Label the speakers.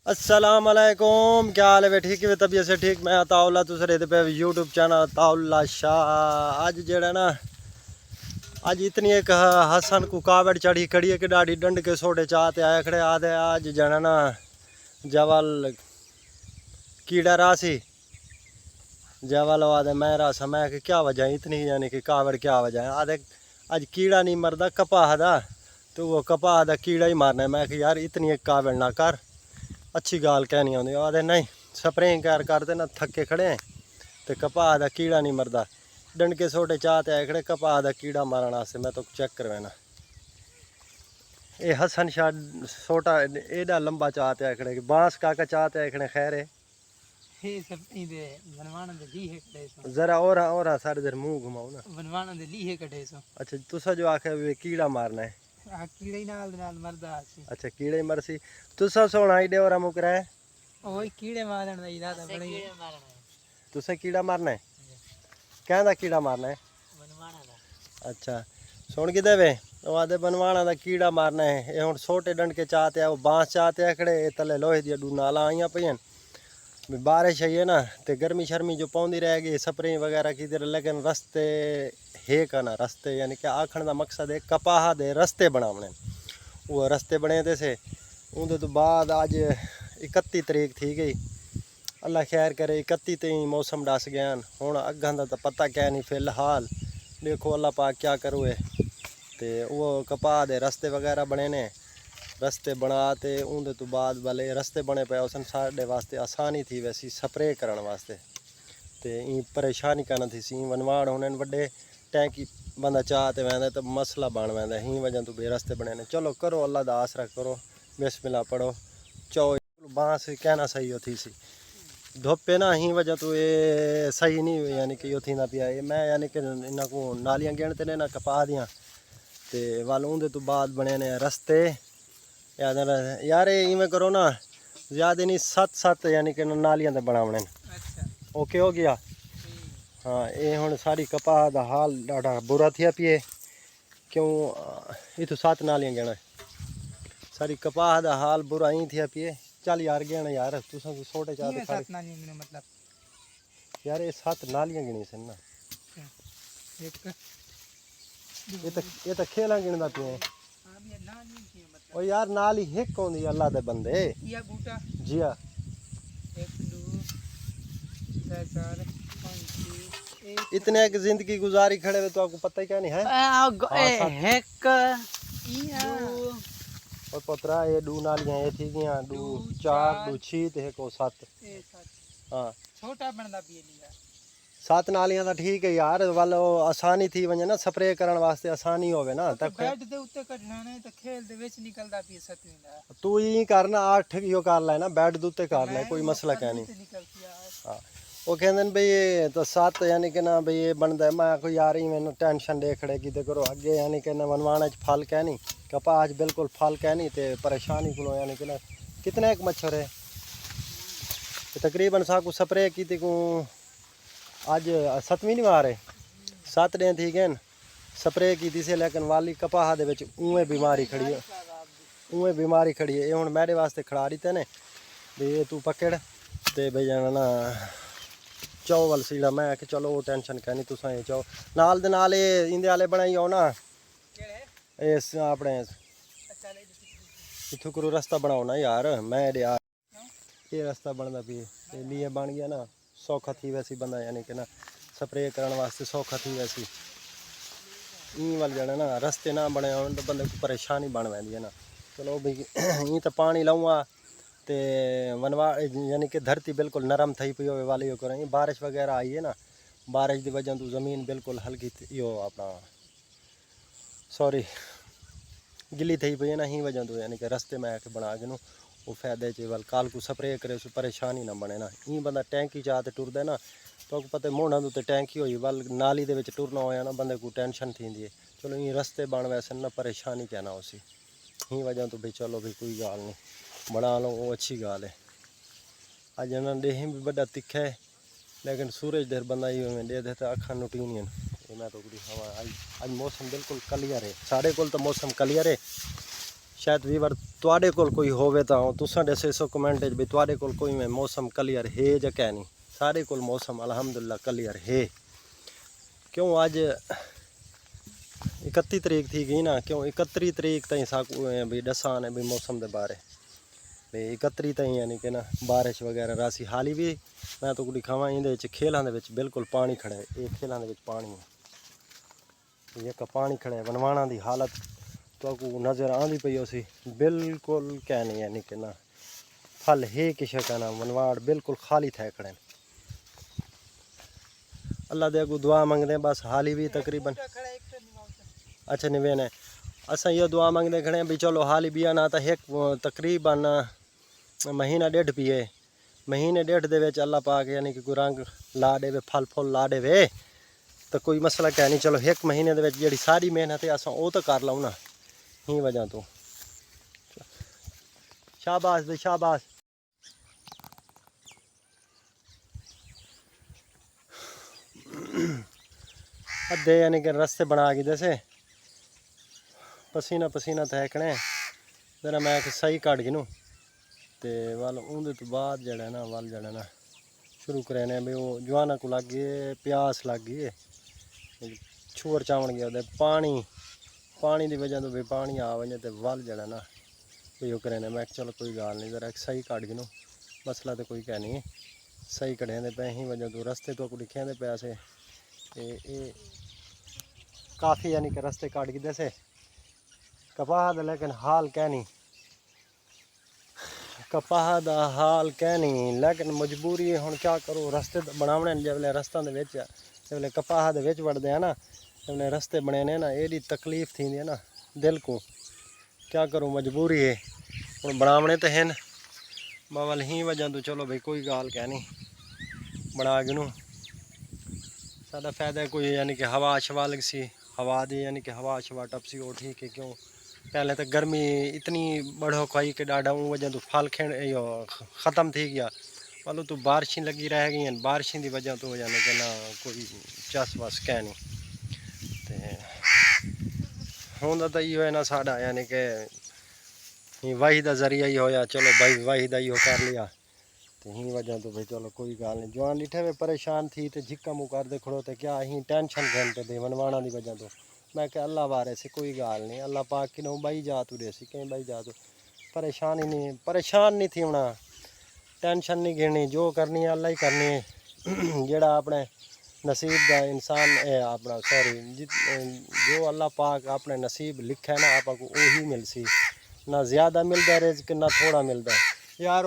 Speaker 1: अस्सलाम वालेकुम, क्या हाल है वे? ठीक है तबीयत से ठीक। मैं अताउल्ला दूसरे पे यूट्यूब चैनल अताउल्ला शाह। अज जड़ा ना अज इतनी एक हसन को कावड़ चढ़ी खड़ी है कि डाडी डंड के सोटे चाहते आए खड़े आदे। आज जड़ा ना जवल कीड़ा रासी जवल आदे मैं रासा मैं कि क्या वजह इतनी, यानी कि कावड़ क्या वजह है आदे। अज कीड़ा नहीं मरदा कपाह दा, तो वो कपाह दा कीड़ा ही मारना है। मैं कि यार इतनी एक कावड़ ना कर, अच्छी गाल कहनी आती। आदे नहीं स्प्रे करते ना थके खड़े हैं तो कपाह का कीड़ा नहीं मरदा। डंडके सोटे चाहते आए खड़े कपाह का कीड़ा मारने वास्ते। मैं तो चेक करवाना ये हसन शाह सोटा एडा लंबा चाहते आए खड़े बांस काका चाहते आए खड़े। खैर है जरा और सारे इधर मुंह घुमाओ ना। अच्छा तुसा जो आखे कीड़ा मारना है।
Speaker 2: कीड़े नाल मरदा सी।
Speaker 1: अच्छा कीड़े मरसी तुसा सोना आईडे और मुकरा है।
Speaker 2: ओए कीड़े मारन दा इरादा बड़ी।
Speaker 1: तुसा कीड़ा मारना है, कहंदा कीड़ा मारना है
Speaker 2: बनवाना दा।
Speaker 1: अच्छा सुन कि देवे वो आदे बनवाना दा कीड़ा मारना है। ये हुण छोटे डंड के चाहते हैं, वो बांस चाहते हैं खड़े। तले लोहे दी डू नाला आईयां पईयां बारिश आई है ना, तो गर्मी शर्मी जो पौंदी रहेगी स्प्रे वगैरह की। लेकिन रस्ते है का ना रस्ते, यानी कि आखण का मकसद है कपाह दे रस्ते बनावने। वो रस्ते बने दे से उनके तो बाद आज 31 तरीक थी गई। अल्लाह खैर करे 31 तई मौसम दस गया। हुण अगन का तो पता क्या नहीं, फिलहाल देखो अल्लाह पाक क्या करो है। तो वो कपाह दे रस्ते वगैरह बने ने, रस्ते बनाते उनके तो बाद वाले रस्ते बने पे उसन साढ़े वास्ते आसानी थी वैसी स्प्रे करने वास्ते। तो ई परेशानी करना थी सी वनवाड़ होने वड्डे टैंकी बंदा चाहते वैंदा तो मसला बन वैंदा ही वजह तो बे रस्ते बने ने। चलो करो अल्लाह दा आसरा करो, बिस्मिल्लाह पढ़ो चो बांस कहना सही होती सी धोपे ना ही वजह तो ये सही नहीं हुई, यानी कि यो थी ना पिया मैं, यानी कि इन्हों को नालियां गिनते ने ना कपाह दियाँ। तो वाल उनके तो बाद बने ने रस्ते। यार इवें करो ना ज़्यादा नहीं 7 यानी कि नालियां तो बनावने। ओके हो गया। हाँ ये हुण सारी कपाह का हाल डाढ़ा बुरा थिया पिए क्यों इतों 7 नालियां गिना सारी कपाह का हाल बुरा ही थिया पिए। चल यार गिन यार तुसा तो छोटे चाहते
Speaker 2: मतलब
Speaker 1: यार ये 7 नालियां गिनी सन ना। ये तो खेला गिनदा पिए ओ यार नाल ही हिक होंदी अल्लाह दे बंदे।
Speaker 2: या बूटा
Speaker 1: जी हाँ
Speaker 2: 1 2 3 4 5
Speaker 1: इतने एक जिंदगी गुजारी खड़े हुए तो आपको पता ही क्या नहीं है।
Speaker 2: हेक
Speaker 1: और पतरा ये डू नालियां ये थी गया डू 4 डू 6 ते को 7। हाँ
Speaker 2: छोटा बनदा भी लिया
Speaker 1: 7 नालियां तो ठीक है यार, वाल आसानी थी वने ना स्प्रे करने वास्ते आसानी होवे ना। तक
Speaker 2: बेड दे उत्ते कटना है तो खेल दे विच निकलदा भी 7वीं दा।
Speaker 1: तू ही करना 8 यो कर लेना बेड दे उत्ते कर ले कोई मसला क्या नहीं। हाँ वो कहते भाई ये तो 7 यानी कि ना भाई ये बनता है। मैं को यार ही मैंने टेंशन दे खड़े कि करो अगे, यानी कि ना बनवाने फल कै नहीं कपाह बिल्कुल फल कै नहीं। तो परेशानी को यानी कि ना कितने एक मच्छर है तकरीबन साकू स्प्रे की को अज 7वीं नहीं मारे 7 दिन थी गए स्प्रे की थी से। लेकिन वाली कपाह दे विच उवें बीमारी खड़ी है, उवें बीमारी खड़ी है। ये हुण मेरे वास्ते खड़ा दी ने भी तू पकड़ ते भाई जाना ना चाओ वाल सीड़ा। मैं कि चलो वो टेंशन कहनी तुसा ये चाओ नाल दे नाल ये इंदे आले बनाई आओ ना इस अपने इथों करो रास्ता बनाओ ना यार। मैं यार ये रास्ता बनता भी लिए बन गया ना सौखा थी वैसी बंदा, यानी कि ना स्प्रे करने वास्ते सौखा थी वैसी। ई वाल जाना ना रस्ते ना बने हो तो बंदे को परेशानी बन पैंदी है ना। चलो भाई ई तो पानी लाऊंगा तो वनवा यानी कि धरती बिल्कुल नरम थी पी हो वाली करें। बारिश वगैरह आई है ना, बारिश की वजह तो ज़मीन बिल्कुल हल्की यो अपना सॉरी गिली थी पी है ना। ही वजह तो यानी कि रस्ते में आके बना के वो फायदे च वाल काल को स्प्रे करे सो परेशानी ना बने ना। ई बंदा टैंकी चाहते टुरदा ना तो पता मोहना तो टैंकी हुई वाल नाली दे विच टुरना होया ना बंदे को टेंशन थी है। चलो ये रस्ते बन वैसे ना परेशानी कहना उसी ही वजह तो भाई चलो भाई कोई गाल नहीं बना लो वो अच्छी गाल है। अज ना डेही भी बड़ा तिखा है लेकिन सूरज देर बंदा ही दे दे तो अखा नुटीनियन। मैं तो हवा अज मौसम बिल्कुल क्लियर है साढ़े को तो मौसम क्लियर है। शायद वीवर तुहाडे कोल कोई होवे तां तुसां दसे सो कमेंट भी तुहाडे कोल कोई में मौसम क्लियर है या क्या नहीं। सारे कोल मौसम अल्हम्दुलिल्लाह क्लियर है। क्यों आज 31 तरीक थी गई ना, क्यों 31 तरीक ताईं साकू भी दसां ने भी मौसम के बारे भी 31 ताईं यानी कि ना बारिश वगैरह रासी हाली भी मैं तो दिखावा इहदे विच खेलां दे विच बिल्कुल पानी खड़ा है। ये खेलां दे विच पानी है, ये का पानी खड़ा है। वनवाणा दी हालत तो को नज़र आंदी पई उसी बिल्कुल क्या नहीं यानी कि ना फल है किश का ना वनवाड़ बिल्कुल खाली थे खड़े। अल्लाह दे अगू दुआ मंगदे बस हाली भी तकरीबन अच्छा निवेन है। असां ये दुआ मंगदे खड़े भी चलो हाली बिया ना तो एक तकरीबन महीना डेढ़ पिए महीने डेढ़ दे विच अल्लाह पाक यानी कि कोई रंग ला देवे फल फुल ला देवे तो कोई मसला क्या नहीं। चलो एक महीने दे विच जेहड़ी सारी मेहनत है असां ओ तो कर लऊं ना ही वजह तो शाबाश बे शाबाश। अद्धे यानी कि रस्ते बना के जैसे पसीना पसीना थैकने जरा मैं सही कट गिनू तो वल उंदे तो बाद जड़ा ना वल जड़ा ना शुरू करे भी वो जवाना को लग गए प्यास लग गई छूर चावन गया पानी पानी की वजह तो भी पानी आ वजे तो वल जड़ा ना भी वो करे मैं चलो कोई गल नहीं जरा सही कट गिनू मसला तो कोई कह नहीं सही कड़े पे ही वजह तो रस्ते तो लिखे दे पैसे काफ़ी यानी कि रस्ते कट गए से कपाह लेकिन हाल कह नहीं कपाह का हाल कह नहीं लेकिन मजबूरी है हुण क्या करो रस्ते बनावने जब रस्तों के जब कपाह के वड़ते हैं ना जब रस्ते बने ने ना एडी तकलीफ थी है ना दिल को क्या करूँ मजबूरी है हुण बनावने तो हैं बावल ही वजह तो चलो भाई कोई गाल कह नहीं बना गिनू सादा फायदा कोई यानी कि हवा शवा लग सी हवा दी यानी कि हवा शवा टप सी वो ठीक है। क्यों पहले तो गर्मी इतनी बढ़ो खाई के डाढ़ा वजह तो फल खेण ख़त्म थी गया मतलब तो बारिशें लगी रह गई हैं बारिशें की वजह तो यानी कि ना कोई चस वस कह नहीं होंदा तो यो है ना साड़ा यानी कि वाही का जरिया ही होया चलो भाई वाही का यो कर लिया तो ही वजह तो भाई चलो कोई गल नहीं जवान डिठे वे परेशान थी तो झिक्का मुँह करते खड़ो तो क्या अं टेंशन खेलते भाई वनवाणा की वजह तो मैं क्या अल्लाह बारे से कोई गल नहीं अल्लाह पाक कि बही जा तू सी कहीं बही जा तू परेशान नहीं थी होना टेंशन नहीं गिनी जो करनी है अल्लाह ही करनी है जेड़ा अपने नसीब का इंसान है अपना सॉरी जो अल्लाह पाक अपने नसीब लिखा है ना आपको वही मिल सी ना ज़्यादा मिलता रिज़्क ना थोड़ा मिलता यार।